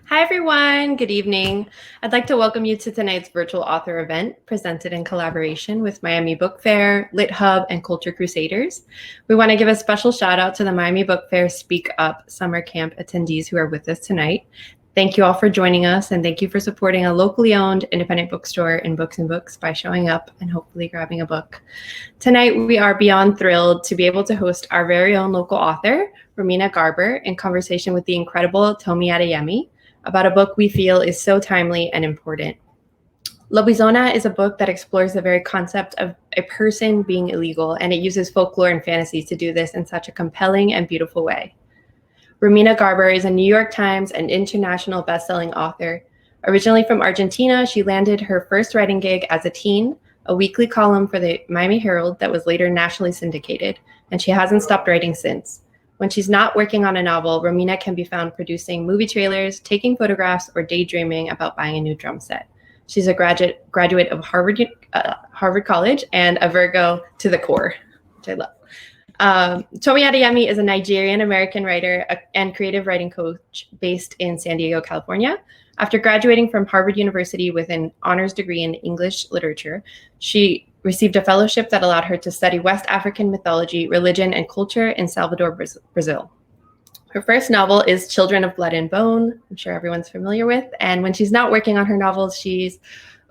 Hi, everyone. Good evening. I'd like to welcome you to tonight's virtual author event presented in collaboration with Miami Book Fair, Lit Hub, and Culture Crusaders. We want to give a special shout out to the Miami Book Fair Speak Up Summer Camp attendees who are with us tonight. Thank you all for joining us, and thank you for supporting a locally owned independent bookstore in Books and Books by showing up and hopefully grabbing a book. Tonight, we are beyond thrilled to be able to host our very own local author, Romina Garber, in conversation with the incredible Tomi Adeyemi about a book we feel is so timely and important. Lobizona is a book that explores the very concept of a person being illegal, and it uses folklore and fantasy to do this in such a compelling and beautiful way. Romina Garber is a New York Times and international best-selling author. Originally from Argentina, she landed her first writing gig as a teen, a weekly column for the Miami Herald that was later nationally syndicated, and she hasn't stopped writing since. When she's not working on a novel, Romina can be found producing movie trailers, taking photographs, or daydreaming about buying a new drum set. She's a graduate of Harvard College and a Virgo to the core, which I love. Tomi Adeyemi is a Nigerian-American writer and creative writing coach based in San Diego, California. After graduating from Harvard University with an honors degree in English literature, she received a fellowship that allowed her to study West African mythology, religion, and culture in Salvador, Brazil. Her first novel is Children of Blood and Bone, I'm sure everyone's familiar with. And when she's not working on her novels, she's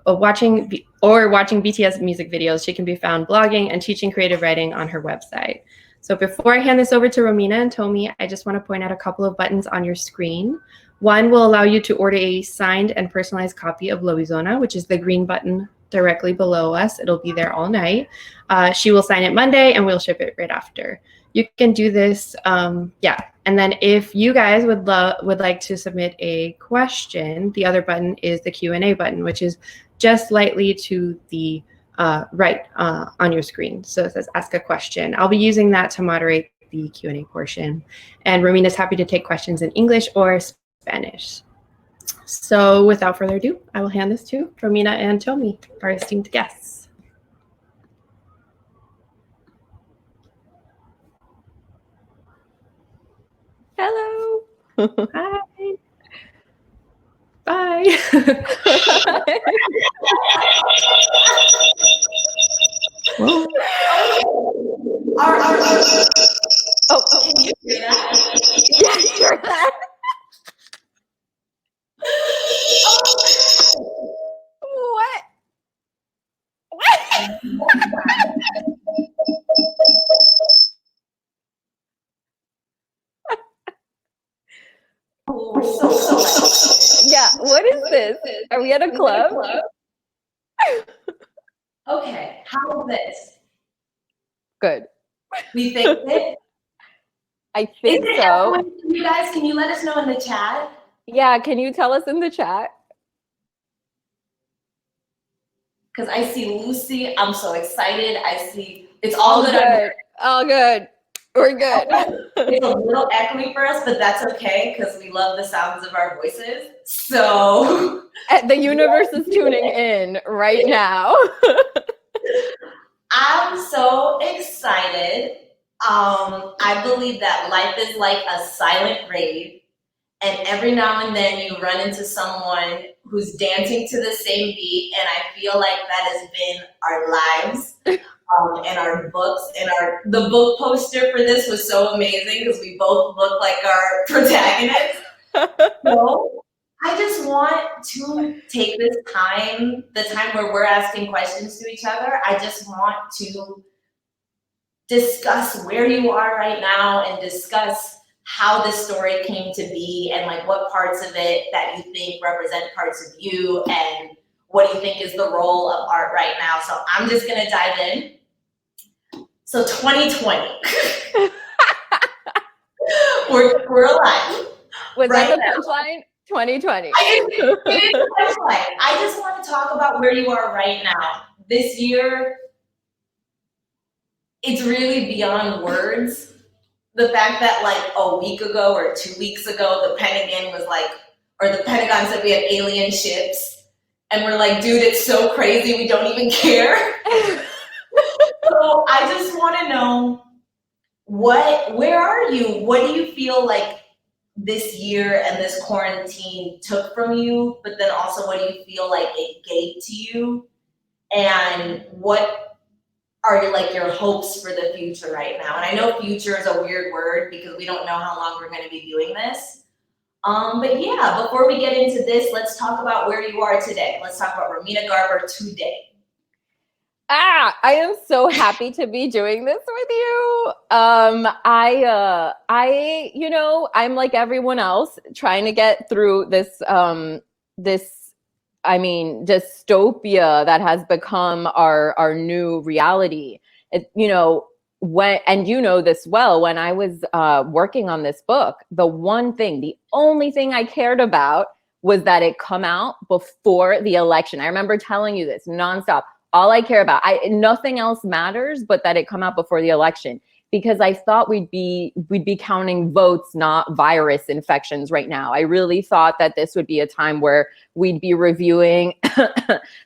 watching BTS music videos. She can be found blogging and teaching creative writing on her website. So before I hand this over to Romina and Tomi, I just want to point out a couple of buttons on your screen. One will allow you to order a signed and personalized copy of Lobizona, which is the green button directly below us. It'll be there all night. She will sign it Monday and we'll ship it right after. You can do this, And then if you guys would like to submit a question, the other button is the Q&A button, which is just slightly to the right on your screen. So it says ask a question. I'll be using that to moderate the Q&A portion. And Romina's happy to take questions in English or Spanish. So without further ado, I will hand this to Romina and Tomi, our esteemed guests. Hello. Hi. Bye. Yeah, sure. Yeah, what is this? Are we at a club? Okay, how's this? Good. We think it? I think so. You guys, can you let us know in the chat? Yeah, can you tell us in the chat? Because I see Lucy. I'm so excited. I see it's all good. All good. We're good. It's a little echoey for us, but that's okay because we love the sounds of our voices. So The universe is tuning in right now. I'm so excited. I believe that life is like a silent rave, and every now and then you run into someone who's dancing to the same beat, and I feel like that has been our lives. And our books, and the book poster for this was so amazing because we both look like our protagonists. So I just want to take this time, the time where we're asking questions to each other. I just want to discuss where you are right now and discuss how this story came to be and like what parts of it that you think represent parts of you and what do you think is the role of art right now. So I'm just gonna dive in. So 2020, we're alive. Was that the punchline? 2020. It is the punchline. I just want to talk about where you are right now. This year, it's really beyond words. The fact that like a week ago or 2 weeks ago, the Pentagon said we have alien ships. And we're like, dude, it's so crazy, we don't even care. So I just want to know where are you? What do you feel like this year and this quarantine took from you, but then also what do you feel like it gave to you? And what are like your hopes for the future right now? And I know future is a weird word because we don't know how long we're going to be doing this. But yeah, before we get into this, let's talk about where you are today. Let's talk about Romina Garber today. I am so happy to be doing this with you. You know, I'm like everyone else trying to get through dystopia that has become our new reality. You know, and you know this well, when I was working on this book, the only thing I cared about was that it come out before the election. I remember telling you this nonstop. All I care about, nothing else matters but that it come out before the election, because I thought we'd be counting votes, not virus infections right now. I really thought that this would be a time where we'd be reviewing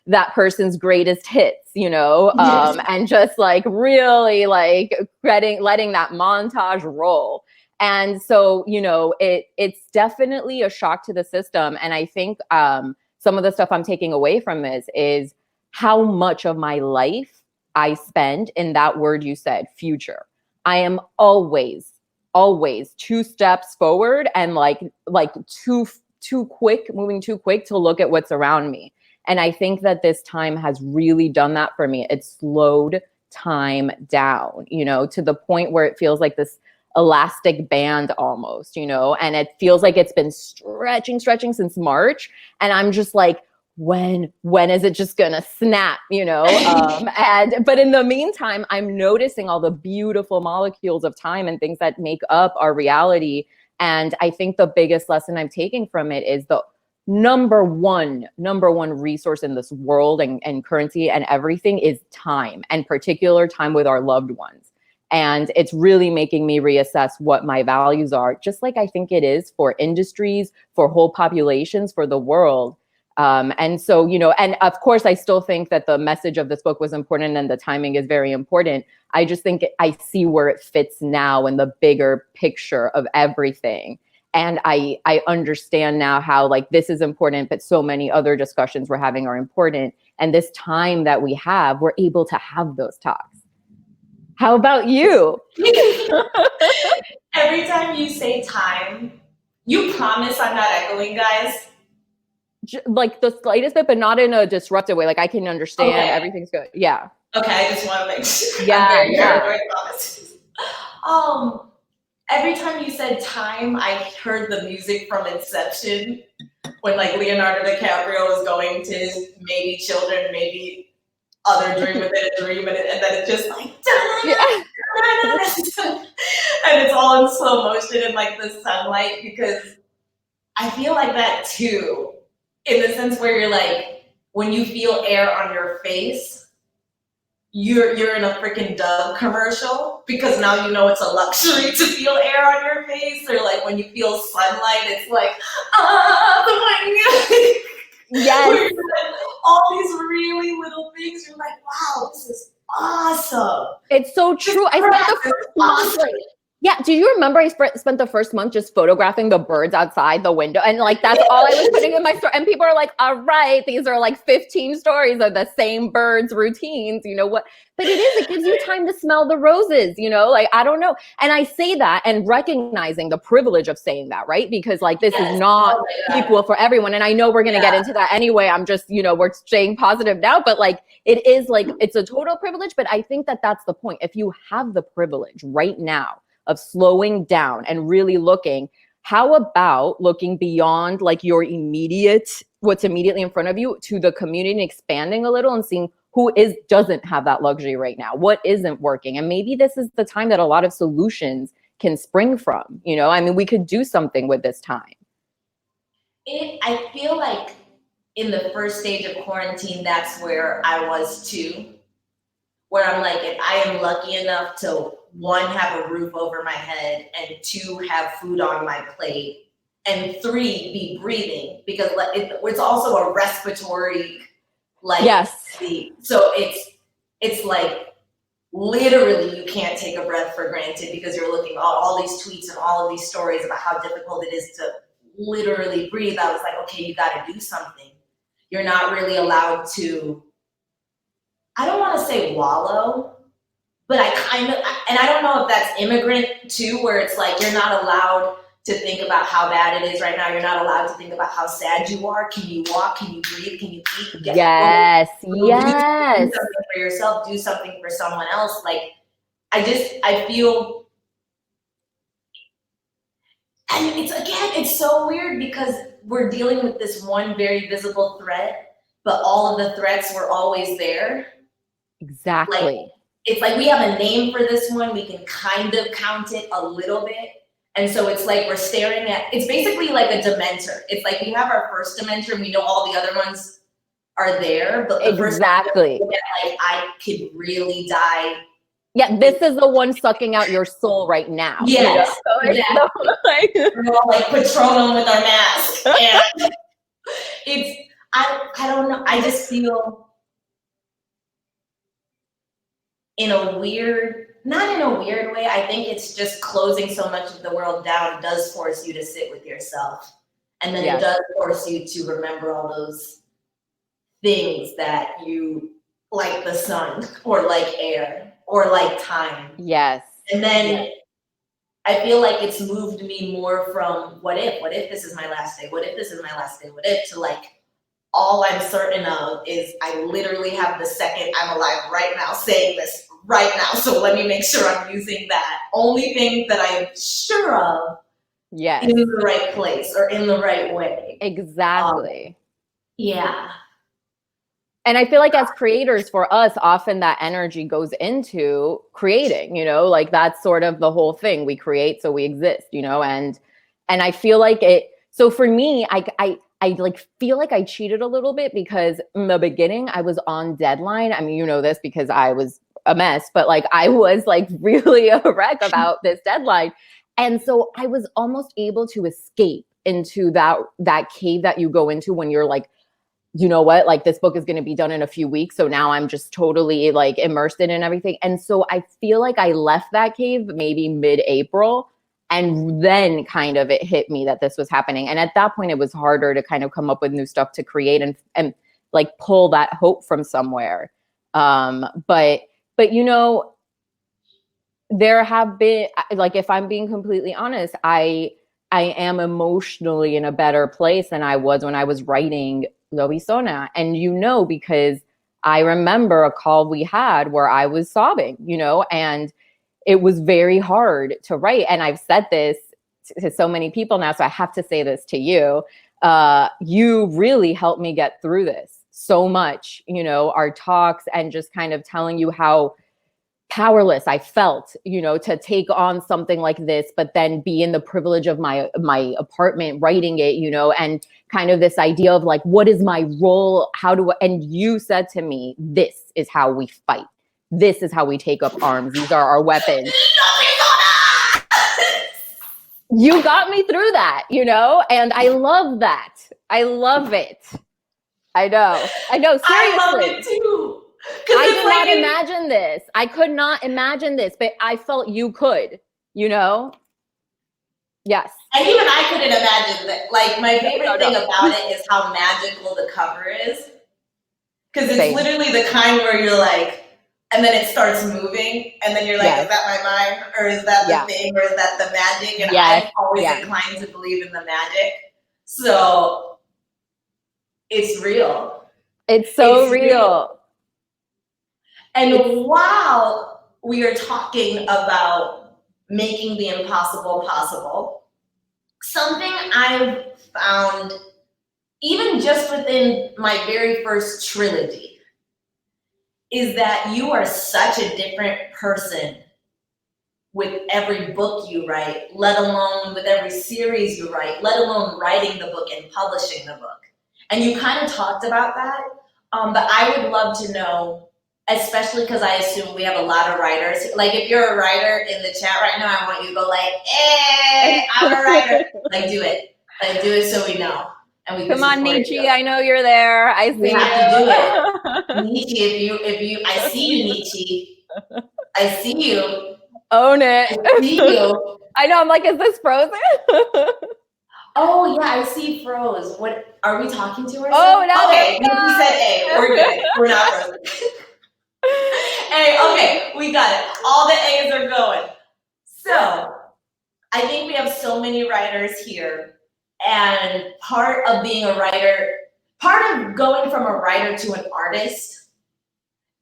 that person's greatest hits, you know, and just like really like letting that montage roll. And so, you know, it's definitely a shock to the system. And I think some of the stuff I'm taking away from this is how much of my life I spend in that word you said, future. I am always 2 steps forward and like moving too quick to look at what's around me. And I think that this time has really done that for me. It slowed time down, you know, to the point where it feels like this elastic band almost, you know, and it feels like it's been stretching since March. And I'm just like, when is it just gonna snap, you know? But in the meantime, I'm noticing all the beautiful molecules of time and things that make up our reality. And I think the biggest lesson I'm taking from it is the number one resource in this world and currency and everything is time, and particular time with our loved ones. And it's really making me reassess what my values are, just like I think it is for industries, for whole populations, for the world. And so, you know, and of course, I still think that the message of this book was important and the timing is very important. I just think I see where it fits now in the bigger picture of everything. And I understand now how like this is important, but so many other discussions we're having are important. And this time that we have, we're able to have those talks. How about you? Every time you say time, you promise I'm not echoing, guys? Like the slightest bit, but not in a disruptive way. Like I can understand everything's good. Yeah. Okay, I just want to make sure. Yeah. Every time you said time, I heard the music from Inception when like Leonardo DiCaprio was going to his maybe children, maybe other dream within a dream, and then it's just like and it's all in slow motion in like the sunlight, because I feel like that too. In the sense where you're like, when you feel air on your face, you're in a freaking Dove commercial, because now you know it's a luxury to feel air on your face. Or like when you feel sunlight, it's like, the yes. like, all these really little things. You're like, wow, this is awesome. It's so true. I spent the first month like, yeah. Do you remember I spent the first month just photographing the birds outside the window? And like, that's all I was putting in my story. And people are like, all right, these are like 15 stories of the same birds' routines, you know what? But it gives you time to smell the roses, you know, like, I don't know. And I say that and recognizing the privilege of saying that, right? Because like, this is not equal for everyone. And I know we're going to get into that anyway. I'm just, you know, we're staying positive now, but like, it is like, it's a total privilege. But I think that that's the point. If you have the privilege right now of slowing down and really looking, how about looking beyond like your what's immediately in front of you, to the community and expanding a little and seeing who doesn't have that luxury right now, what isn't working. And maybe this is the time that a lot of solutions can spring from, you know, I mean, we could do something with this time. I feel like in the first stage of quarantine, that's where I was too, where I'm like, if I am lucky enough to 1, have a roof over my head, and 2, have food on my plate, and 3, be breathing, because it's also a respiratory, like, yes. So it's like literally you can't take a breath for granted because you're looking at all these tweets and all of these stories about how difficult it is to literally breathe. I was like, okay, you got to do something. You're not really allowed to, I don't want to say wallow, but and I don't know if that's immigrant too, where it's like you're not allowed to think about how bad it is right now. You're not allowed to think about how sad you are. Can you walk? Can you breathe? Can you eat? Yes. Do something for yourself. Do something for someone else. Like, I feel, and it's so weird because we're dealing with this one very visible threat, but all of the threats were always there. Exactly. Like, it's like we have a name for this one. We can kind of count it a little bit. And so it's like we're staring at, it's basically like a dementor. It's like we have our first dementor and we know all the other ones are there, but the exactly. first one, like, I could really die. Yeah, this is the one sucking out your soul right now. Yes, you know? exactly. We're all like Patronum with our mask. And I don't know. I just feel not in a weird way. I think it's just closing so much of the world down does force you to sit with yourself. And then it does force you to remember all those things that you, like the sun or like air or like time. Yes. And then I feel like it's moved me more from what if this is my last day? What if this is my last day? What if, to like, all I'm certain of is I literally have the second I'm alive right now saying this right now. So let me make sure I'm using that only thing that I am sure of in the right place or in the right way. Exactly. Yeah. And I feel like as creators, for us, often that energy goes into creating, like that's sort of the whole thing. We create, so we exist, and I feel like so for me, I like feel like I cheated a little bit because in the beginning I was on deadline. I mean, this because I was a mess, but like I was like really a wreck about this deadline. And so I was almost able to escape into that cave that you go into when you're like, you know what, like this book is going to be done in a few weeks. So now I'm just totally like immersed in everything. And so I feel like I left that cave maybe mid-April. And then kind of it hit me that this was happening. And at that point, it was harder to kind of come up with new stuff to create and like pull that hope from somewhere. But there have been, like, if I'm being completely honest, I am emotionally in a better place than I was when I was writing Lobizona. And because I remember a call we had where I was sobbing, and it was very hard to write. And I've said this to so many people now, so I have to say this to you. You really helped me get through this so much, our talks and just kind of telling you how powerless I felt, to take on something like this, but then be in the privilege of my apartment writing it, and kind of this idea of like, what is my role? And you said to me, this is how we fight. This is how we take up arms. These are our weapons. You got me through that, and I love that. I love it. I know. Seriously. I love it too. I could not imagine this. I could not imagine this, but I felt you could, Yes. And even I couldn't imagine that. Like, my favorite thing about it is how magical the cover is. Because it's literally the kind where you're like, and then it starts moving, and then you're like, is that my mind? Or is that the thing? Or is that the magic? And I'm always inclined to believe in the magic. So it's real. It's so real. And while we are talking about making the impossible possible, something I've found, even just within my very first trilogy, is that you are such a different person with every book you write, let alone with every series you write, let alone writing the book and publishing the book. And you kind of talked about that, but I would love to know, especially because I assume we have a lot of writers. Like, if you're a writer in the chat right now, I want you to go like, hey, I'm a writer. Like, do it. Like, do it so we know. And we come on, Nietzsche. I know you're there. I see you. Have to do it. Nietzsche, if you, I see you, Nietzsche. I see you. Own it. I see you. I know. I'm like, is this Frozen? Oh yeah, I see froze. What are we talking to ourselves? Oh no. Okay, we said A. We're good. We're not frozen. A. Okay, we got it. All the A's are going. So I think we have so many writers here, and part of being a writer, part of going from a writer to an artist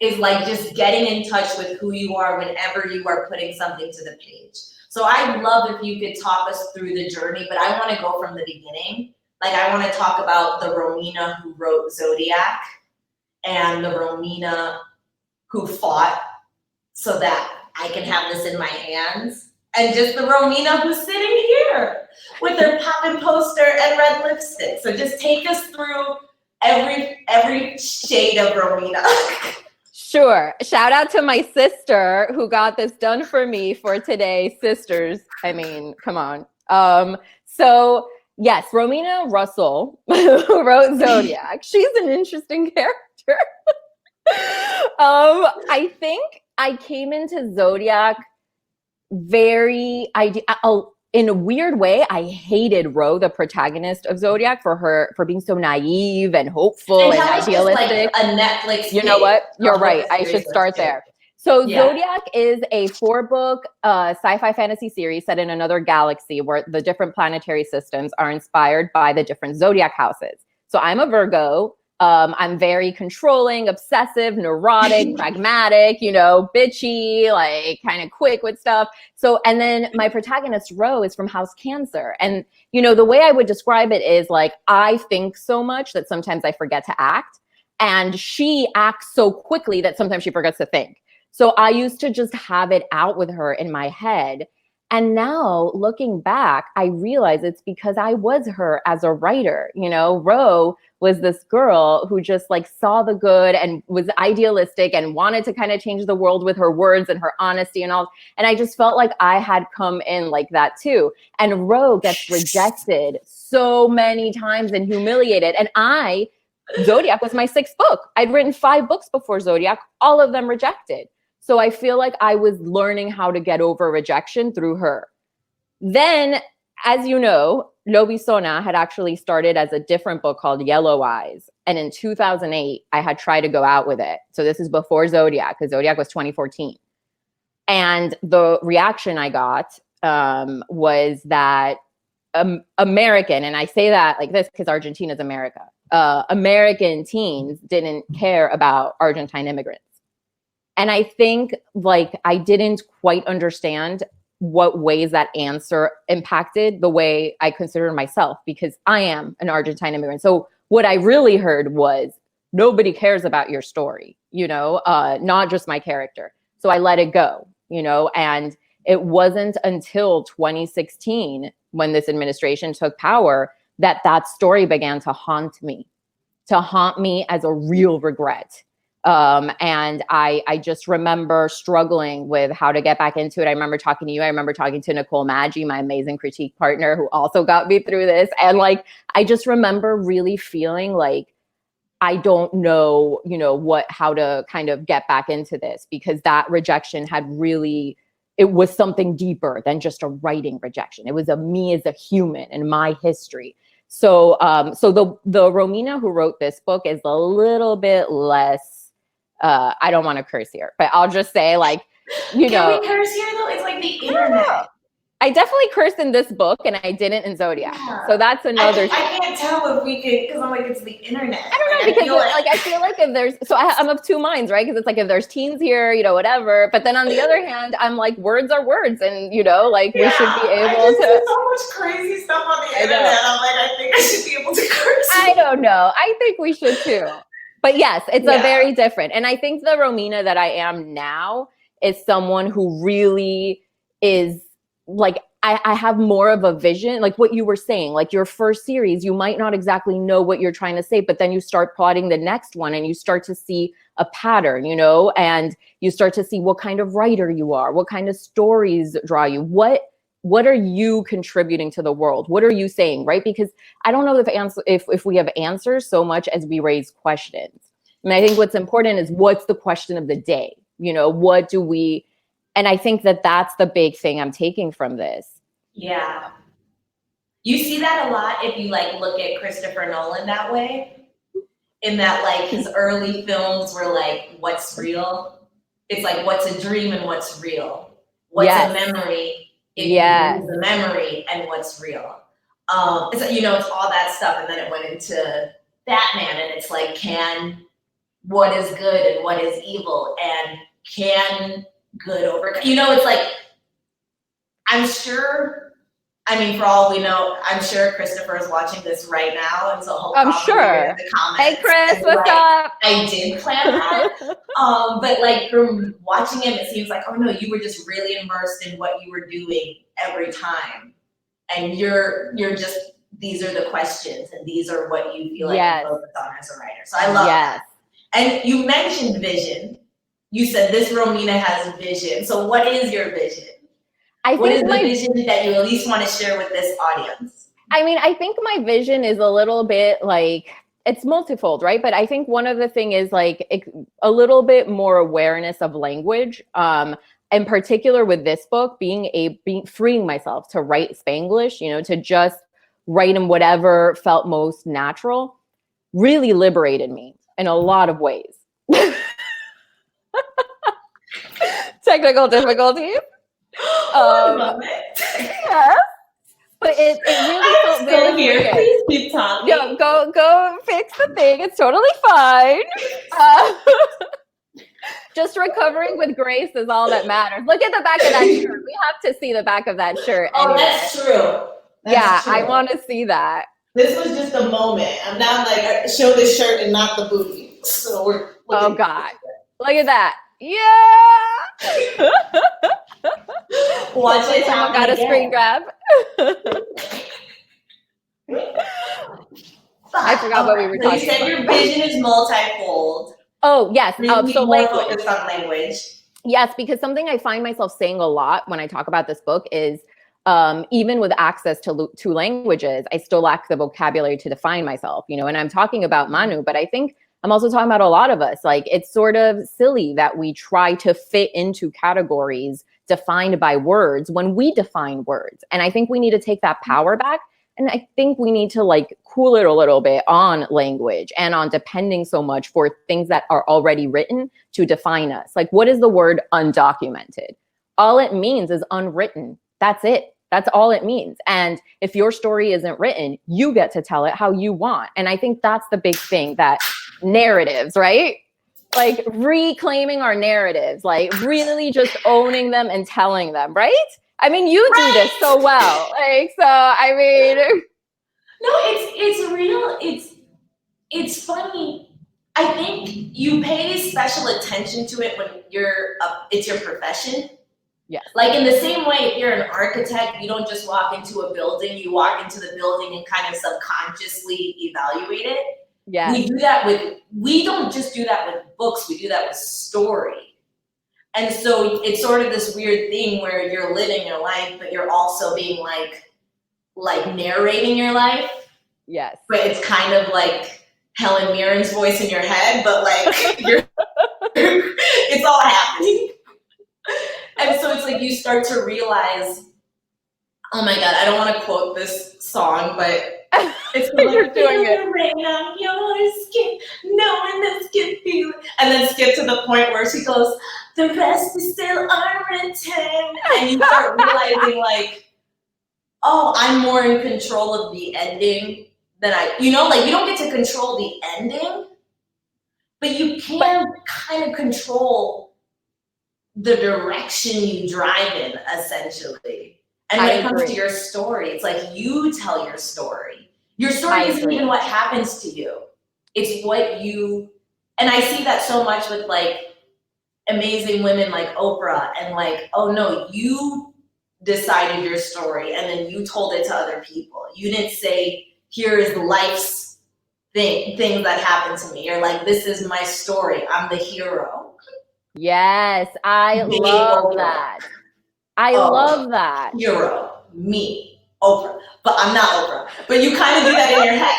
is like just getting in touch with who you are whenever you are putting something to the page. So I'd love if you could talk us through the journey, but I want to go from the beginning. Like I want to talk about the Romina who wrote Zodiac and the Romina who fought so that I can have this in my hands. And just the Romina who's sitting here with her poppin' poster and red lipstick. So just take us through every shade of Romina. Sure. Shout out to my sister who got this done for me for today. Sisters, I mean, come on. So yes, Romina Russell, who wrote Zodiac. She's an interesting character. I think I came into Zodiac in a weird way. I hated Ro, the protagonist of Zodiac, for being so naive and hopeful and idealistic. Like a Netflix. You know what? You're right. I should start there. So Zodiac is a 4-book sci-fi fantasy series set in another galaxy where the different planetary systems are inspired by the different Zodiac houses. So I'm a Virgo. I'm very controlling, obsessive, neurotic, pragmatic, bitchy, like kind of quick with stuff. So, and then my protagonist Ro is from House Cancer. And, the way I would describe it is like, I think so much that sometimes I forget to act. And she acts so quickly that sometimes she forgets to think. So I used to just have it out with her in my head. And now looking back, I realize it's because I was her as a writer. Ro was this girl who just like saw the good and was idealistic and wanted to kind of change the world with her words and her honesty and all. And I just felt like I had come in like that too. And Ro gets rejected so many times and humiliated. And Zodiac was my 6th book. I'd written 5 books before Zodiac, all of them rejected. So I feel like I was learning how to get over rejection through her. Then, as you know, Lobizona had actually started as a different book called Yellow Eyes. And in 2008, I had tried to go out with it. So this is before Zodiac, because Zodiac was 2014. And the reaction I got was that American, and I say that like this because Argentina's America, American teens didn't care about Argentine immigrants. And I think like I didn't quite understand what ways that answer impacted the way I consider myself, because I am an Argentine immigrant. So what I really heard was nobody cares about your story, not just my character. So I let it go, and it wasn't until 2016 when this administration took power that story began to haunt me as a real regret. And I just remember struggling with how to get back into it. I remember talking to you. I remember talking to Nicole Maggi, my amazing critique partner, who also got me through this. And like, I just remember really feeling like, I don't know, how to kind of get back into this, because that rejection it was something deeper than just a writing rejection. It was me as a human and my history. So, the Romina who wrote this book is a little bit less, I don't want to curse here, but I'll just say like, Can we curse here though? It's like the internet. I definitely cursed in this book and I didn't in Zodiac. Yeah. So that's another I can't tell if we could, because I'm like, it's the internet. I don't know, because I feel like if there's, I'm of 2 minds, right? Because it's like, if there's teens here, whatever. But then on the other hand, I'm like, words are words, and we should be able to. There's so much crazy stuff on the internet. I'm like, I think I should be able to curse. I don't know. I think we should too. But yes, it's a very different. And I think the Romina that I am now is someone who really is like, I have more of a vision, like what you were saying, like your first series, you might not exactly know what you're trying to say, but then you start plotting the next one and you start to see a pattern, and you start to see what kind of writer you are, what kind of stories draw you, what are you contributing to the world? What are you saying, right? Because I don't know if we have answers so much as we raise questions. And I think what's important is, what's the question of the day? What do we And I think that that's the big thing I'm taking from this. Yeah. You see that a lot if you like look at Christopher Nolan that way, in that like his early films were like, what's real? It's like, what's a dream and what's real? What's a memory if you lose the memory, and what's real? It's, you know, it's all that stuff. And then it went into Batman, and it's like, what is good and what is evil? And can good overcome? You know, it's like, I'm sure, I mean, for all we know, I'm sure Christopher is watching this right now, and so he'll I'm probably sure. in the comments. Hey, Chris, what's like, up? I did plan that. But like from watching him, it seems like, oh no, you were just really immersed in what you were doing every time. And you're just, these are the questions, and these are what you feel like you focus on as a writer. So I love that. And you mentioned vision. You said this Romina has vision. So what is your vision? What is the vision that you at least want to share with this audience? I mean, I think my vision is a little bit like, it's multifold, right? But I think one of the thing is like a little bit more awareness of language. In particular with this book, freeing myself to write Spanglish, you know, to just write in whatever felt most natural, really liberated me in a lot of ways. Technical difficulties. Yeah. But it really felt very here. Please keep talking. Yeah, go fix the thing. It's totally fine. Just recovering with grace is all that matters. Look at the back of that shirt. We have to see the back of that shirt. Oh, anyway. that's true. That's true. I want to see that. This was just a moment. I'm not like, show this shirt and not the booty. So we're. Oh God! Look at that. Yeah. Watch it. Someone got a screen grab. I forgot what we were talking about. You said your vision is multifold. Oh, yes. So more focused on language. Yes, because something I find myself saying a lot when I talk about this book is even with access to two languages, I still lack the vocabulary to define myself, you know, and I'm talking about Manu, but I think I'm also talking about a lot of us. Like, it's sort of silly that we try to fit into categories defined by words when we define words. And I think we need to take that power back. And I think we need to like cool it a little bit on language and on depending so much for things that are already written to define us. Like, what is the word undocumented? All it means is unwritten. That's it. That's all it means. And if your story isn't written, you get to tell it how you want. And I think that's the big thing, that narratives, right? Like reclaiming our narratives, like really just owning them and telling them, right? I mean, you do this so well. Like, so, I mean. No, it's real. It's funny. I think you pay special attention to it when it's your profession. Yeah. Like in the same way, if you're an architect, you don't just walk into a building, you walk into the building and kind of subconsciously evaluate it. Yeah. We don't just do that with books, we do that with story. And so it's sort of this weird thing where you're living your life, but you're also being like narrating your life. Yes. But it's kind of like Helen Mirren's voice in your head, but like it's all happening. And so it's like you start to realize, oh my God, I don't want to quote this song, but it's like, you're doing it. Rain on your skin, knowing this can feel it. And then skip to the point where she goes, the rest is still unwritten. And you start realizing like, oh, I'm more in control of the ending than like you don't get to control the ending, but you can kind of control the direction you drive in, essentially. And when it comes to your story, it's like you tell your story. Your story isn't even what happens to you. It's what you, and I see that so much with like amazing women like Oprah, and like, oh no, you decided your story and then you told it to other people. You didn't say, here is life's things that happened to me. You're like, this is my story. I'm the hero. Yes, I love that. I love that. Hero, me, Oprah. But I'm not Oprah. But you kind of do that in your head.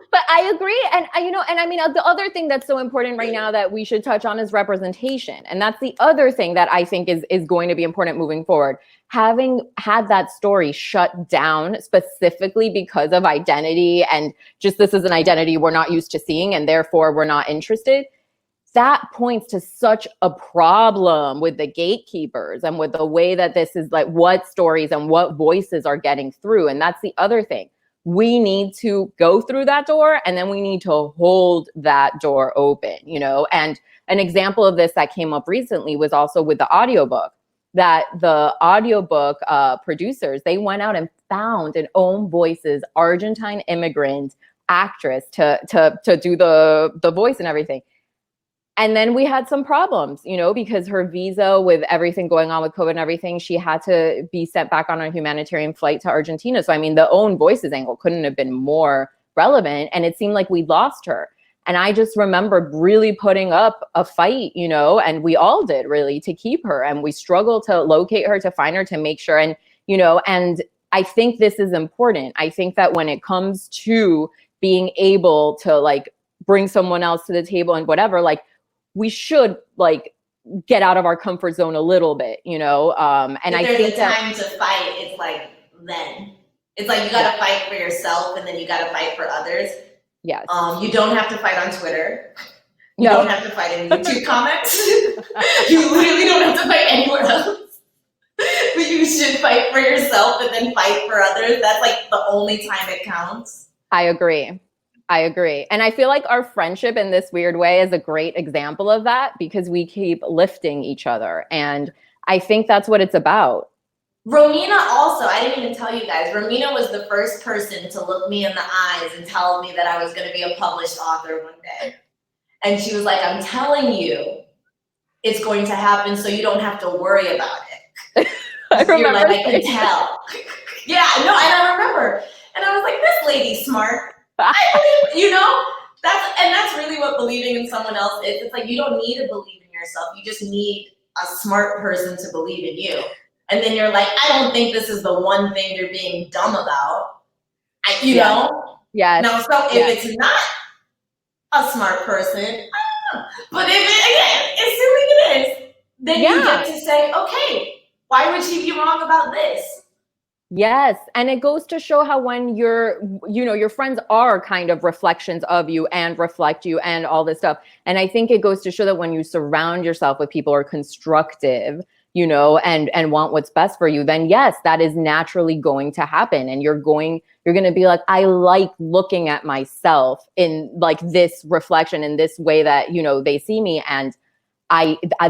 But I agree. And and I mean, the other thing that's so important right now that we should touch on is representation. And that's the other thing that I think is going to be important moving forward. Having had that story shut down specifically because of identity and just this is an identity we're not used to seeing and therefore we're not interested. That points to such a problem with the gatekeepers and with the way that this is like what stories and what voices are getting through. And that's the other thing. We need to go through that door and then we need to hold that door open, And an example of this that came up recently was also with the audiobook, that the audiobook producers, they went out and found an Own Voices Argentine immigrant actress to do the voice and everything. And then we had some problems, because her visa with everything going on with COVID and everything, she had to be sent back on a humanitarian flight to Argentina. So, I mean, the Own Voices angle couldn't have been more relevant. And it seemed like we lost her. And I just remember really putting up a fight, and we all did really to keep her. And we struggled to locate her, to find her, to make sure. And, and I think this is important. I think that when it comes to being able to like bring someone else to the table and whatever, like, we should like get out of our comfort zone a little bit, And I think there's a time to fight, it's like then. It's like you gotta fight for yourself and then you gotta fight for others. Yes. You don't have to fight on Twitter. You don't have to fight in YouTube comments. You literally don't have to fight anywhere else. But you should fight for yourself and then fight for others. That's like the only time it counts. I agree. And I feel like our friendship in this weird way is a great example of that because we keep lifting each other. And I think that's what it's about. Romina also, I didn't even tell you guys, Romina was the first person to look me in the eyes and tell me that I was going to be a published author one day. And she was like, I'm telling you, it's going to happen so you don't have to worry about it. You're like, I can tell. Yeah, no, and I remember. And I was like, this lady's smart. I believe, that's really what believing in someone else is. It's like you don't need to believe in yourself. You just need a smart person to believe in you. And then you're like, I don't think this is the one thing you're being dumb about. know? Yeah. Now, so if it's not a smart person, I don't know. But if assuming it is, then you get to say, okay, why would she be wrong about this? Yes. And it goes to show how when your friends are kind of reflections of you and reflect you and all this stuff. And I think it goes to show that when you surround yourself with people who are constructive, and want what's best for you, then yes, that is naturally going to happen. And you're going to be like, I like looking at myself in like this reflection in this way that, they see me. And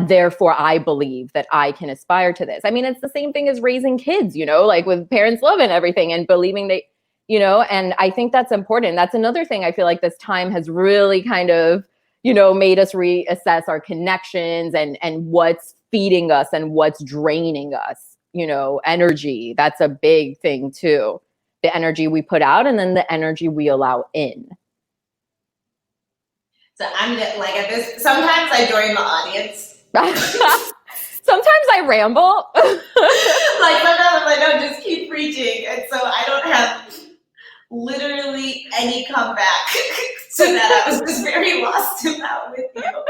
therefore I believe that I can aspire to this. I mean, it's the same thing as raising kids, like with parents' love and everything and believing they, and I think that's important. That's another thing I feel like this time has really kind of, made us reassess our connections and what's feeding us and what's draining us, energy. That's a big thing too. The energy we put out and then the energy we allow in. So I'm like at this, sometimes I join the audience. Sometimes I ramble. Like sometimes I'm like, no, just keep preaching. And so I don't have literally any comeback to that. I was just very lost in that with you.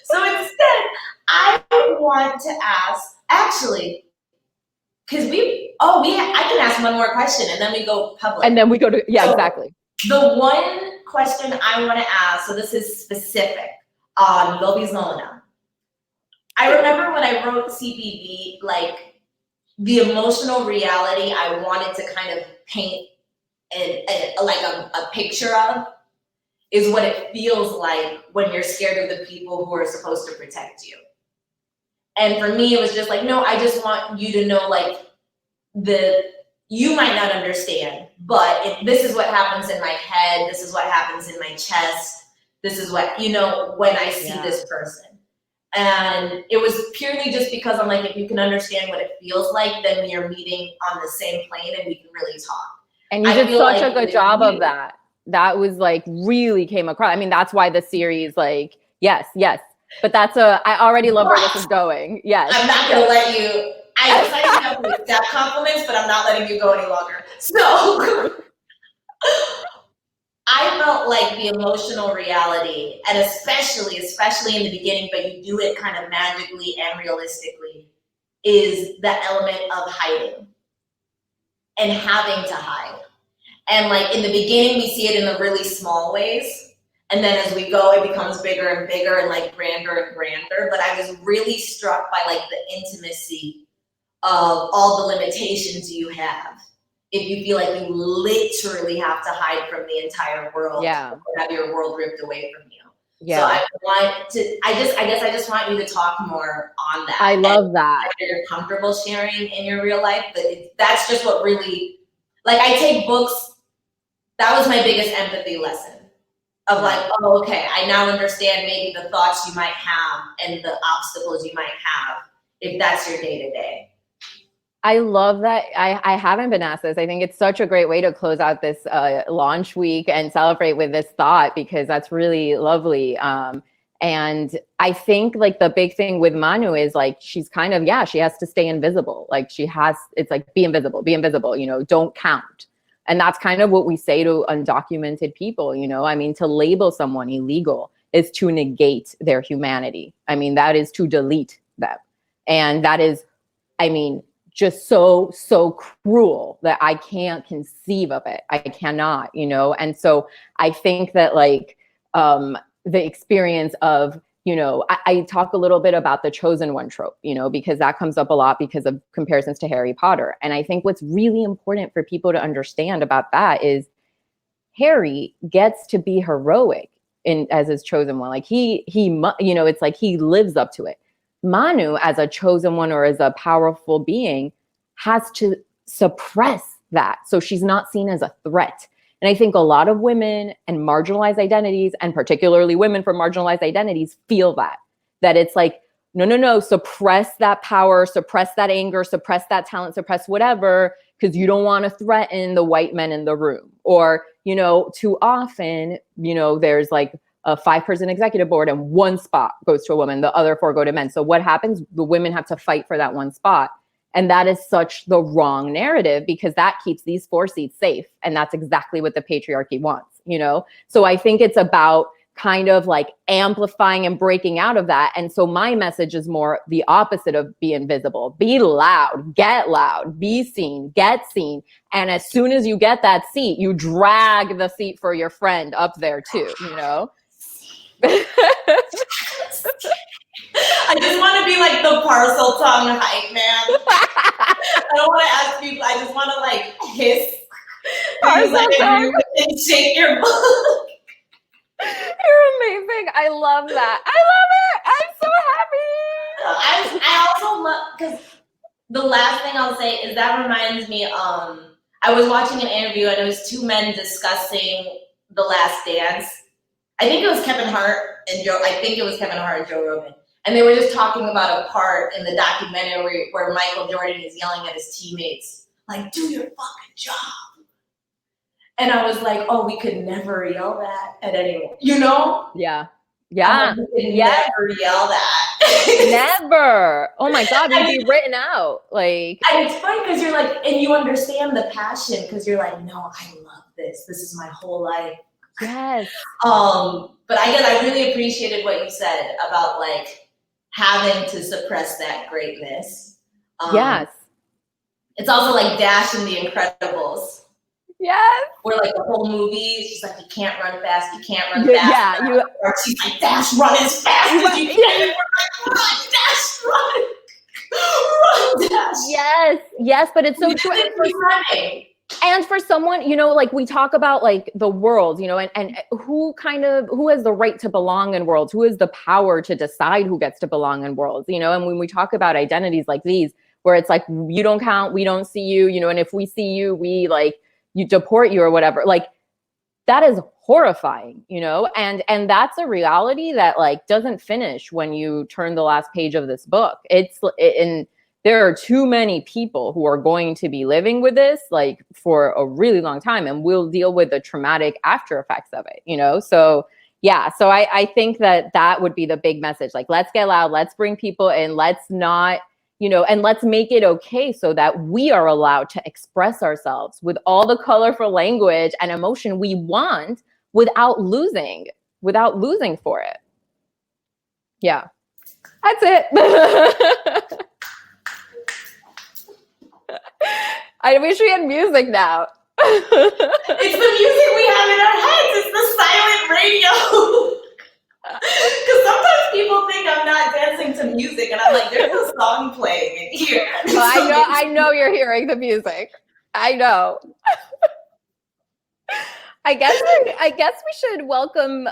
So instead, I want to ask, actually, because I can ask one more question and then we go public. And then we go to, exactly. The one question I want to ask, so this is specific on Lobizona. I remember when I wrote CBV, like the emotional reality I wanted to kind of paint a picture of is what it feels like when you're scared of the people who are supposed to protect you. And for me, it was just like, no, I just want you to know, like, you might not understand, but this is what happens in my head. This is what happens in my chest. This is what, when I see this person. And it was purely just because I'm like, if you can understand what it feels like, then we are meeting on the same plane and we can really talk. And you did such a good job of that. That was like really came across. I mean, that's why the series, like, yes. But I already love where this is going. Yes. I'm not going to let you, I decided to accept compliments, but I'm not letting you go any longer. So I felt like the emotional reality, and especially in the beginning, but you do it kind of magically and realistically, is the element of hiding and having to hide. And like in the beginning, we see it in the really small ways. And then as we go, it becomes bigger and bigger and like grander and grander. But I was really struck by like the intimacy of all the limitations you have. If you feel like you literally have to hide from the entire world, or have your world ripped away from you. Yeah. So I guess I just want you to talk more on that. I love that. You're comfortable sharing in your real life, but that's just what really, like I take books, that was my biggest empathy lesson of like, oh, okay, I now understand maybe the thoughts you might have and the obstacles you might have if that's your day to day. I love that. I haven't been asked this. I think it's such a great way to close out this launch week and celebrate with this thought, because that's really lovely. And I think like the big thing with Manu is like, she's kind of, she has to stay invisible. Like it's like, be invisible, you know, don't count. And that's kind of what we say to undocumented people, you know. I mean, to label someone illegal is to negate their humanity. I mean, that is to delete them. And that is, I mean, just so cruel that I can't conceive of it. I cannot, you know? And so I think that like the experience of, you know, I talk a little bit about the chosen one trope, you know, because that comes up a lot because of comparisons to Harry Potter. And I think what's really important for people to understand about that is Harry gets to be heroic as his chosen one. Like he, you know, it's like he lives up to it. Manu, as a chosen one or as a powerful being, has to suppress that. So she's not seen as a threat. And I think a lot of women and marginalized identities, and particularly women from marginalized identities, feel that it's like, no, suppress that power, suppress that anger, suppress that talent, suppress whatever, because you don't want to threaten the white men in the room. Or, you know, too often, you know, there's like a 5-person executive board and one spot goes to a woman, the other 4 go to men. So what happens? The women have to fight for that one spot. And that is such the wrong narrative, because that keeps these 4 seats safe. And that's exactly what the patriarchy wants, you know? So I think it's about kind of like amplifying and breaking out of that. And so my message is more the opposite of be invisible. Be loud, be seen, get seen. And as soon as you get that seat, you drag the seat for your friend up there too, you know? I just want to be like the parcel tongue hype man. I don't want to ask people. I just want to like hiss. Parcel tongue. And shake your book. You're amazing. I love that. I love it. I'm so happy. I also love, because the last thing I'll say is that reminds me, I was watching an interview and it was 2 men discussing The Last Dance. I think it was Kevin Hart and Joe Rogan. And they were just talking about a part in the documentary where Michael Jordan is yelling at his teammates, like, do your fucking job. And I was like, oh, we could never yell that at anyone, you know? Yeah. We could never yell that. Never. Oh my God, we'd be written out. Like, and it's funny because you're like, and you understand the passion because you're like, no, I love this. This is my whole life. Yes. But I really appreciated what you said about like having to suppress that greatness. Yes. It's also like Dash in The Incredibles. Yes. Where like the whole movie, she's like, you can't run fast, you can't run fast. Yeah. Or she's like, Dash, run as fast as you can. And we're like, run, Dash, run. Run, Dash. Yes, but it's so true. And for someone, you know, like we talk about like the world, you know, and who has the right to belong in worlds? Who has the power to decide who gets to belong in worlds, you know? And when we talk about identities like these, where it's like, you don't count, we don't see you, you know, and if we see you, we like, you deport you or whatever, like that is horrifying, you know? And that's a reality that like doesn't finish when you turn the last page of this book. And there are too many people who are going to be living with this like for a really long time, and we'll deal with the traumatic after effects of it, you know? So yeah, so I think that would be the big message. Like, let's get loud, let's bring people in, let's not, you know, and let's make it okay so that we are allowed to express ourselves with all the colorful language and emotion we want without losing for it. Yeah, that's it. I wish we had music now. It's the music we have in our heads. It's the silent radio. Because sometimes people think I'm not dancing to music, and I'm like, there's a song playing in here. I know you're hearing the music. I know. I guess we should welcome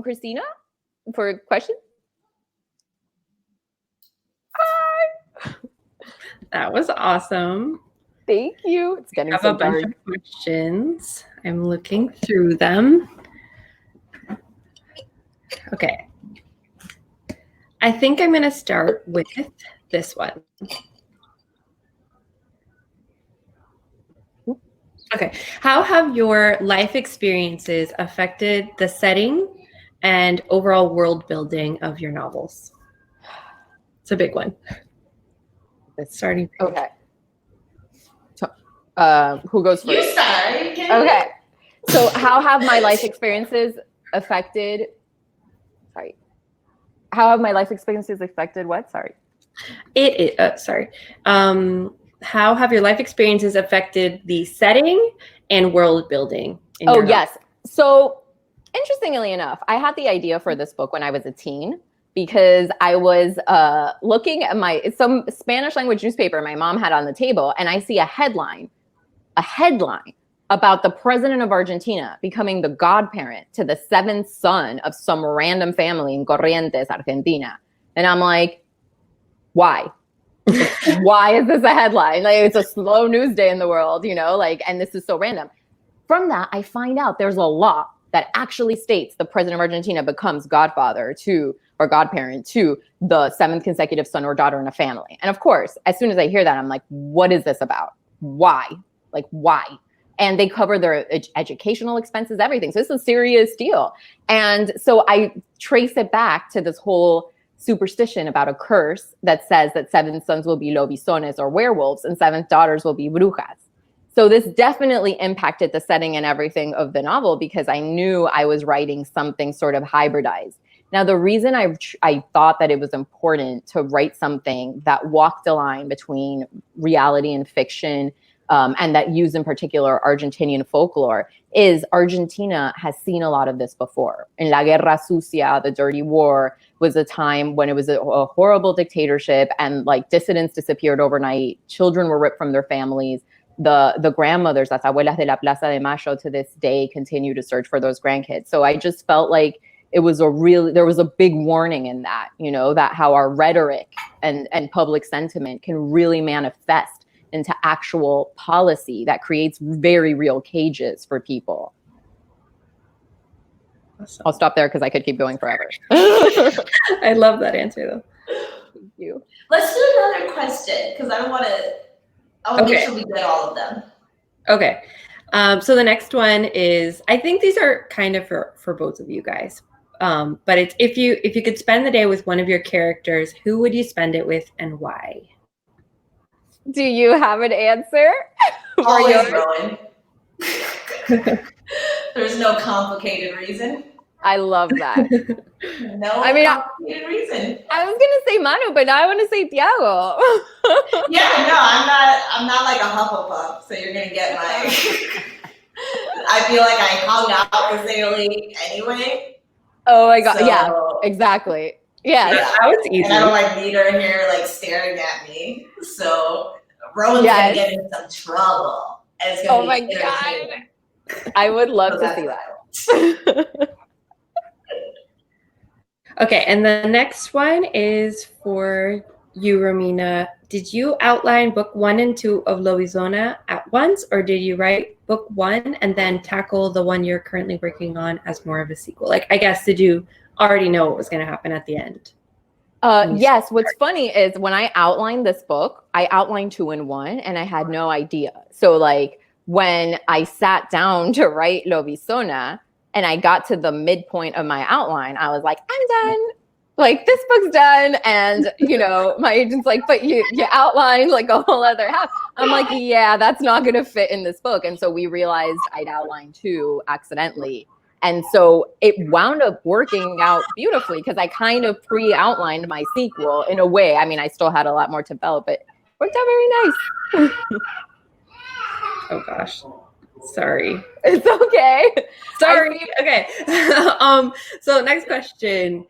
Christina for questions. Hi. That was awesome. Thank you. It's getting so dark. I have a bunch of questions. I'm looking through them. Okay. I think I'm going to start with this one. Okay. How have your life experiences affected the setting and overall world building of your novels? It's a big one. It's starting. Okay. Who goes first? You start. Okay. So how have my life experiences affected? Sorry. How have my life experiences affected what? Sorry. How have your life experiences affected the setting and world building? Yes. So interestingly enough, I had the idea for this book when I was a teen because I was looking at some Spanish language newspaper my mom had on the table, and I see a headline about the president of Argentina becoming the godparent to the seventh son of some random family in Corrientes, Argentina. And I'm like, why? Why is this a headline? Like, it's a slow news day in the world, and this is so random. From that, I find out there's a law that actually states the president of Argentina becomes godfather to or godparent to the seventh consecutive son or daughter in a family. And of course, as soon as I hear that, I'm like, what is this about? Why? Like, why? And they cover their educational expenses, everything. So this is a serious deal. And so I trace it back to this whole superstition about a curse that says that seventh sons will be lobizones or werewolves and seventh daughters will be brujas. So this definitely impacted the setting and everything of the novel because I knew I was writing something sort of hybridized. Now, the reason I thought that it was important to write something that walked the line between reality and fiction, and that used in particular Argentinian folklore, is Argentina has seen a lot of this before. In La Guerra Sucia, the Dirty War, was a time when it was a horrible dictatorship and like dissidents disappeared overnight. Children were ripped from their families. The grandmothers, las abuelas de la Plaza de Mayo, to this day continue to search for those grandkids. So I just felt like there was a big warning in that, that how our rhetoric and public sentiment can really manifest into actual policy that creates very real cages for people. Awesome. I'll stop there because I could keep going forever. I love that answer though. Thank you. Let's do another question because I want to make sure we get all of them. Okay. So the next one is, I think these are kind of for both of you guys. But it's if you could spend the day with one of your characters, who would you spend it with and why? Do you have an answer? Always Rowan. There's no complicated reason. I love that. Complicated reason. I was gonna say Manu, but now I want to say Tiago. Yeah, no, I'm not like a Hufflepuff, so you're gonna get my. I feel like I hung out with Zaylee anyway. Oh my god! So, yeah, exactly. Yeah, that was easy. And I don't like need her here like staring at me. So Rowan's gonna get in some trouble. And it's gonna be god! I would love to see that. Okay, and the next one is for you, Romina. Did you outline book 1 and 2 of Lobizona at once, or did you write book 1 and then tackle the one you're currently working on as more of a sequel? Like, I guess, did you already know what was going to happen at the end? Yes. What's funny is when I outlined this book, I outlined 2 and 1, and I had no idea. So, like, when I sat down to write Lobizona, and I got to the midpoint of my outline, I was like, I'm done. like, this book's done. And, you know, my agent's like, but you outlined like a whole other half. I'm like, yeah, that's not going to fit in this book. And so we realized I'd outlined 2 accidentally. And so it wound up working out beautifully because I kind of pre-outlined my sequel in a way. I mean, I still had a lot more to develop, but it worked out very nice. Oh gosh. Sorry. It's okay. Sorry. Okay. So next question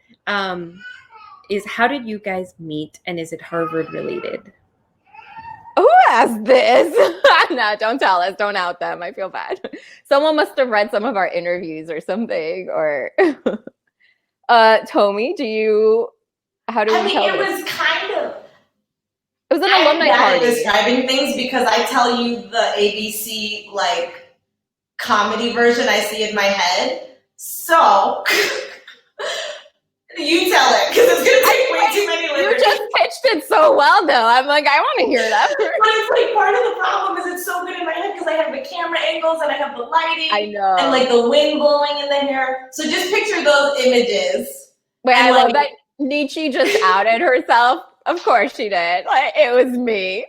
is, how did you guys meet, and is it Harvard related? Who asked this? No, don't tell us. Don't out them. I feel bad. Someone must have read some of our interviews or something. Or Tomi, how do you tell it this? was kind of. It was an alumni party. Describing things because I tell you the ABC like comedy version I see in my head. So you tell it because it's gonna take way too many liberties. You just pitched it so well, though. I'm like, I want to hear that. But it's like part of the problem is it's so good in my head because I have the camera angles and I have the lighting. I know. And like the wind blowing in the hair. So just picture those images. Wait, and I love that Nietzsche just outed herself. Of course she did. Like, it was me.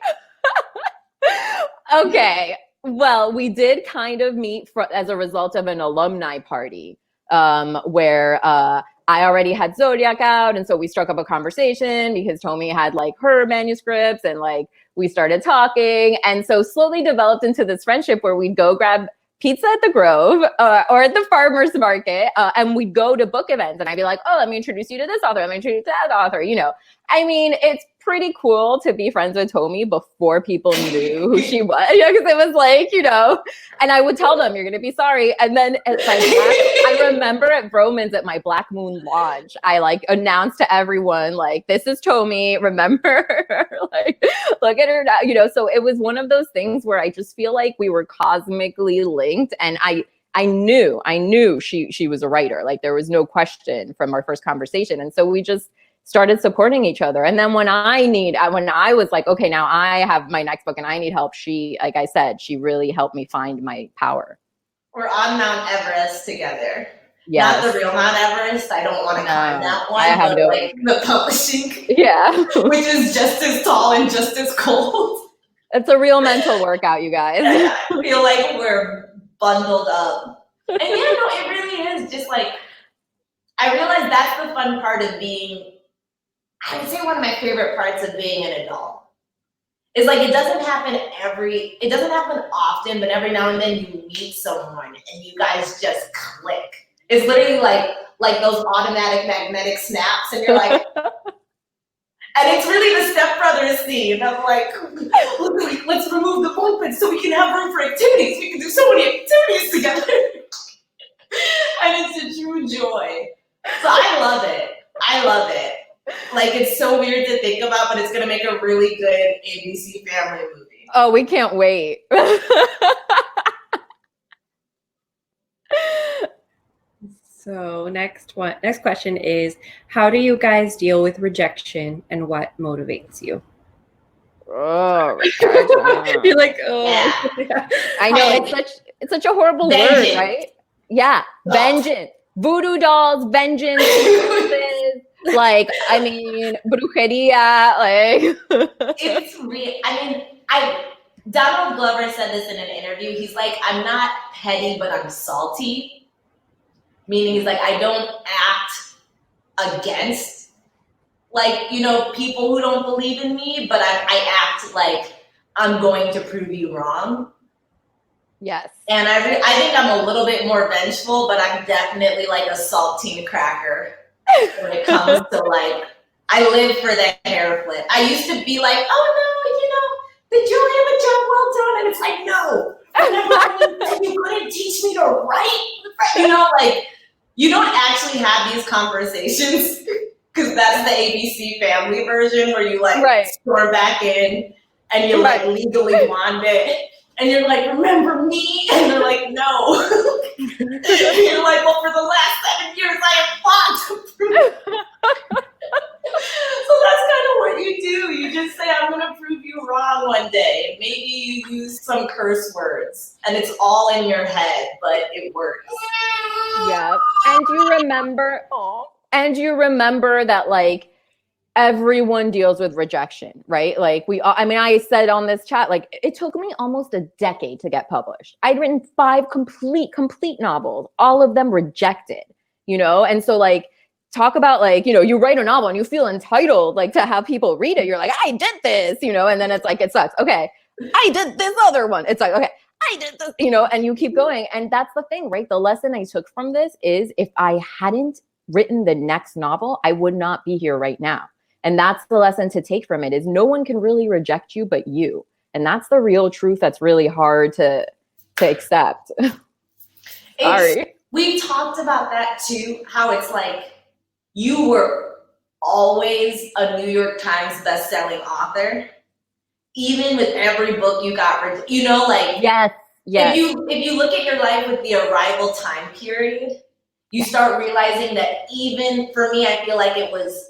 Okay. Well, we did kind of meet as a result of an alumni party where I already had Zodiac out. And so we struck up a conversation because Tomi had like her manuscripts and like we started talking. And so slowly developed into this friendship where we'd go grab pizza at the Grove or at the farmer's market. And we'd go to book events and I'd be like, oh, let me introduce you to this author. Let me introduce you to that author. You know, I mean, it's pretty cool to be friends with Tomi before people knew who she was. You know, because it was like, you know, and I would tell them, you're going to be sorry. And then it's like, I remember at Vroman's at my Black Moon launch, I like announced to everyone, like, this is Tomi, remember? Like, look at her now, you know? So it was one of those things where I just feel like we were cosmically linked. And I knew she was a writer. Like, there was no question from our first conversation. And so we just started supporting each other. And then when I was like, okay, now I have my next book and I need help, she, like I said, she really helped me find my power. We're on Mount Everest together. Yes. Not the real Mount Everest. I don't want to climb that one. I have but like the publishing. Yeah. Which is just as tall and just as cold. It's a real mental workout, you guys. I feel like we're bundled up. And yeah, no, it really is just like, I realize that's the fun part of being, I would say one of my favorite parts of being an adult is like, it doesn't happen often, but every now and then you meet someone and you guys just click. It's literally like those automatic magnetic snaps and you're like, and it's really the stepbrother scene of like, let's remove the pulpit so we can have room for activities. We can do so many activities together. And it's a true joy. So I love it. Like, it's so weird to think about, but it's going to make a really good ABC family movie. Oh, we can't wait. So next question is, how do you guys deal with rejection and what motivates you? Oh, you're like, oh. Yeah. I know, it's such a horrible word, right? Yeah, vengeance. Voodoo dolls, vengeance, like, I mean, brujeria, like. It's real. I mean, Donald Glover said this in an interview. He's like, I'm not petty, but I'm salty. Meaning he's like, I don't act against, like, you know, people who don't believe in me, but I act like I'm going to prove you wrong. Yes. And I think I'm a little bit more vengeful, but I'm definitely like a saltine cracker when it comes to like, I live for the hair flip. I used to be like, oh no, you know, did Julia have a job well done? And it's like, no, you couldn't teach me to write. You know, like, you don't actually have these conversations because that's the ABC family version where you like storm back in and you like legally wand it. And you're like, remember me? And they're like, no. And you're like, well, for the last 7 years, I have fought to prove it. So that's kind of what you do. You just say, I'm going to prove you wrong one day. And maybe you use some curse words. And it's all in your head, but it works. Yeah. And you remember, And you remember that like everyone deals with rejection, right? Like I said on this chat, like it took me almost a decade to get published. I'd written 5 complete novels, all of them rejected, you know? And so like, talk about like, you know, you write a novel and you feel entitled like to have people read it. You're like, I did this, you know? And then it's like, it sucks. Okay, I did this other one. It's like, okay, I did this, you know, and you keep going. And that's the thing, right? The lesson I took from this is if I hadn't written the next novel, I would not be here right now. And that's the lesson to take from it is no one can really reject you but you. And that's the real truth that's really hard to accept. Sorry. We've talked about that too, how it's like you were always a New York Times bestselling author. Even with every book you got, you know, like yes. If you look at your life with the arrival time period, you start realizing that even for me, I feel like it was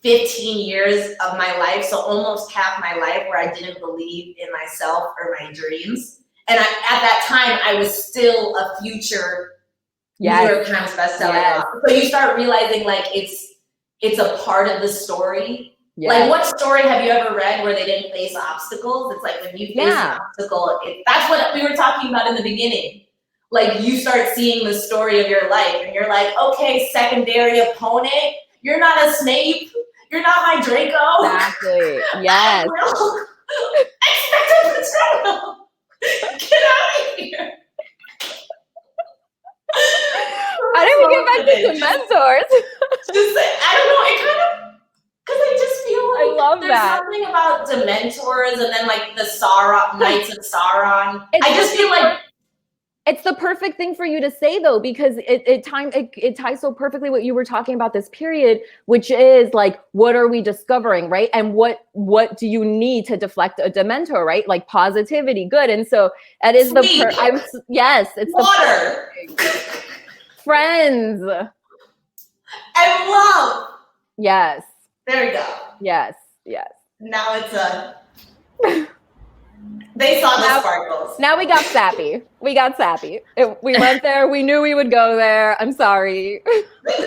15 years of my life, so almost half my life where I didn't believe in myself or my dreams. And at that time, I was still a future New York Times bestseller author. So you start realizing like it's a part of the story. Yes. Like what story have you ever read where they didn't face obstacles? It's like when you face an obstacle, that's what we were talking about in the beginning. Like you start seeing the story of your life and you're like, okay, secondary opponent, you're not a Snape. You're not my Draco. Exactly. Yes. Expected Patronum. Get out of here. How did we get back to the mentors? Just like, I don't know. It kind of, because I just feel like I love there's that. something about Dementors and then like the Sauron, Knights of Sauron. I just feel like it's the perfect thing for you to say though, because it ties so perfectly what you were talking about this period, which is like, what are we discovering, right? And what do you need to deflect a Dementor, right? Like positivity, good. And so that is it's water, friends, and love. Yes. There you go. Yes. Now it's they saw the sparkles. Now we got sappy. We went there. We knew we would go there. I'm sorry. All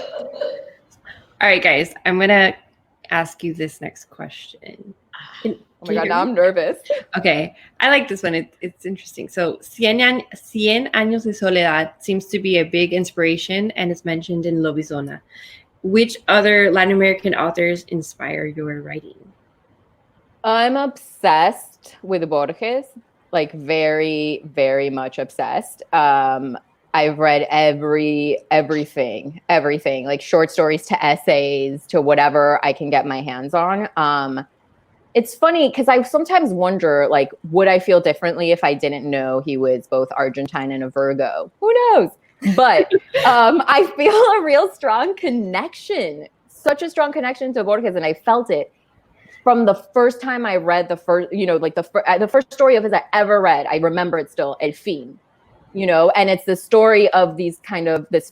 right, guys. I'm going to ask you this next question. Oh my God, now I'm nervous. Okay. I like this one. It's interesting. So, Cien Años de Soledad seems to be a big inspiration and it's mentioned in Lobizona. Which other Latin American authors inspire your writing? I'm obsessed with Borges, like very, very much obsessed. I've read everything, like short stories to essays to whatever I can get my hands on. It's funny because I sometimes wonder, like, would I feel differently if I didn't know he was both Argentine and a Virgo? Who knows? But I feel a real strong connection, such a strong connection to Borges, and I felt it from the first time I read the first story of his I ever read. I remember it still, El Fin, you know, and it's the story of this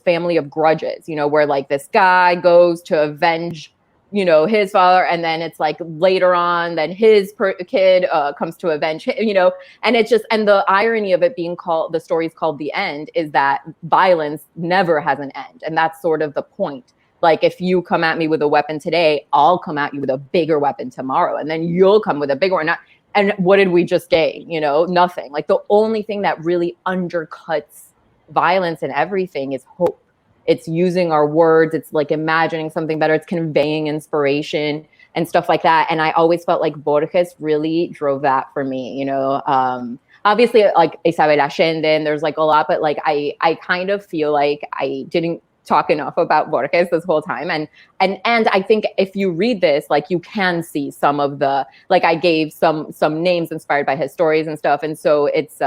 family of grudges, you know, where like this guy goes to avenge, you know, his father, and then it's like later on, then his kid comes to avenge him, you know, and it's just, and the irony of it being called, the story's called The End, is that violence never has an end, and that's sort of the point. Like if you come at me with a weapon today, I'll come at you with a bigger weapon tomorrow, and then you'll come with a bigger one. And what did we just gain? You know, nothing. Like the only thing that really undercuts violence and everything is hope. It's using our words. It's like imagining something better. It's conveying inspiration and stuff like that. And I always felt like Borges really drove that for me, you know. Obviously, like Isabel Allende, and there's like a lot, but like I kind of feel like I didn't talk enough about Borges this whole time. And I think if you read this, like you can see some of the, like I gave some names inspired by his stories and stuff. And so it's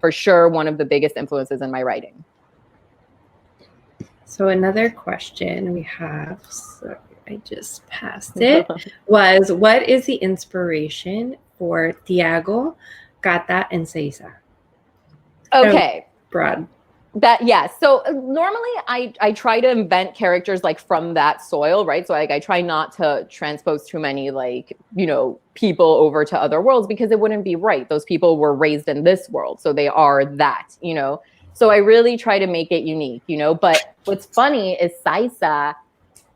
for sure one of the biggest influences in my writing. So another question we have, sorry, I just passed it, was what is the inspiration for Tiago, Cata, and Seiza? Okay. Broad. So normally I try to invent characters like from that soil, right? So like I try not to transpose too many like, you know, people over to other worlds because it wouldn't be right. Those people were raised in this world, so they are that, you know. So I really try to make it unique, you know. But what's funny is Seiza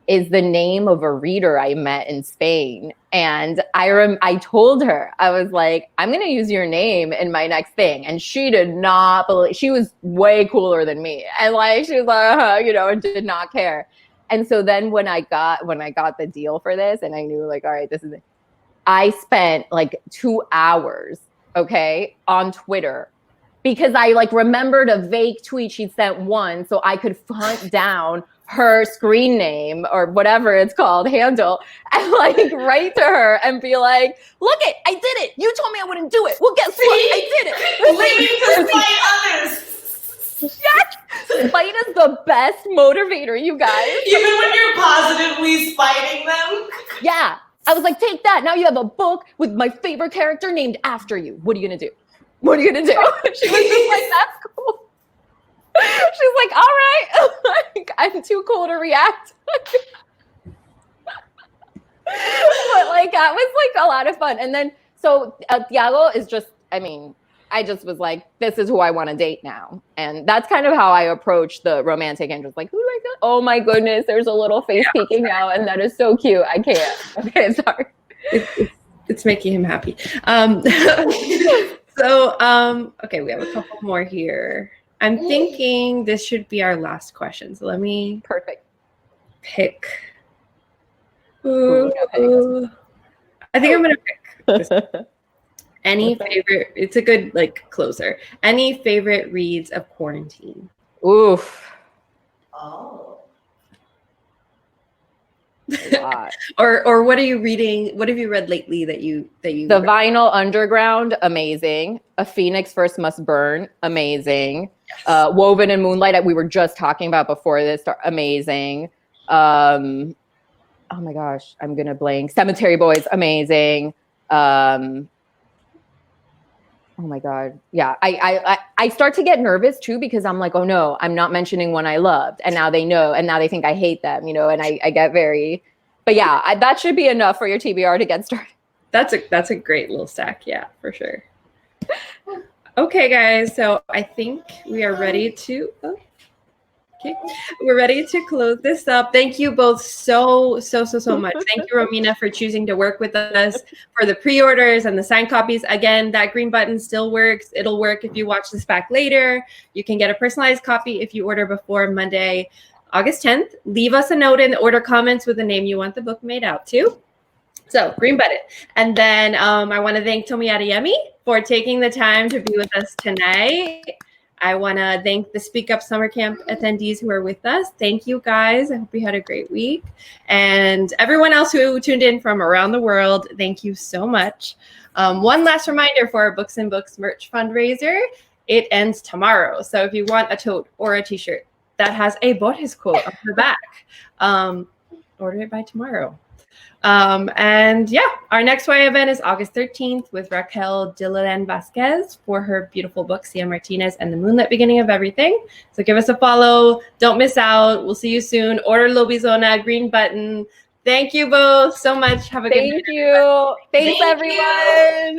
is the name of a reader I met in Spain. And I told her, I was like, I'm going to use your name in my next thing. And she did not believe, she was way cooler than me. And like, she was like, you know, did not care. And so then when I got the deal for this and I knew like, all right, this is it, I spent like 2 hours, okay, on Twitter because I like remembered a vague tweet she'd sent one so I could hunt down her screen name or whatever it's called, handle, and like write to her and be like, look it, I did it. You told me I wouldn't do it. Well, guess what? I did it. Leaving to spite others. Yes. Spite is the best motivator, you guys. Even when you're positively spiting them. Yeah. I was like, take that. Now you have a book with my favorite character named after you. What are you going to do? What are you going to do? She was just like, that's cool. She's like, all right. Like, I'm too cool to react. But like, that was like a lot of fun. And then, so Thiago is just, I mean, I just was like, this is who I want to date now. And that's kind of how I approach the romantic interest. Like, who do I got? Oh my goodness, there's a little face peeking out and that is so cute. I can't. Okay, sorry. It's making him happy. Okay, we have a couple more here. I'm thinking this should be our last question. So let me pick. Ooh, I think I'm going to pick this. Any favorite, it's a good like closer. Any favorite reads of quarantine? Oof. Oh. or what are you reading? What have you read lately that you The Vinyl Underground, amazing. A Phoenix First Must Burn, amazing. Yes. Woven in Moonlight, we were just talking about before this, amazing. Oh my gosh, I'm gonna blank. Cemetery Boys, amazing. Oh my God. Yeah. I start to get nervous too, because I'm like, oh no, I'm not mentioning one I loved. And now they know, and now they think I hate them, you know, and I get very, but yeah, that should be enough for your TBR to get started. That's a great little stack. Yeah, for sure. Okay, guys. So I think we are ready to, we're ready to close this up. Thank you both so much. Thank you, Romina, for choosing to work with us for the pre-orders and the signed copies. Again, that green button still works. It'll work if you watch this back later. You can get a personalized copy if you order before Monday, August 10th. Leave us a note in the order comments with the name you want the book made out to. So green button. And then I want to thank Tomi Adeyemi for taking the time to be with us tonight. I want to thank the Speak Up Summer Camp attendees who are with us. Thank you, guys. I hope you had a great week. And everyone else who tuned in from around the world, thank you so much. One last reminder for our Books and Books merch fundraiser. It ends tomorrow. So if you want a tote or a t-shirt that has a Borges quote on the back, order it by tomorrow. And yeah, our next YA event is August 13th with Raquel Dillon Vasquez for her beautiful book, Cia Martinez and the Moonlit Beginning of Everything. So give us a follow. Don't miss out. We'll see you soon. Order Lobizona, green button. Thank you both so much. Have a good night. Thank you. Thanks, everyone.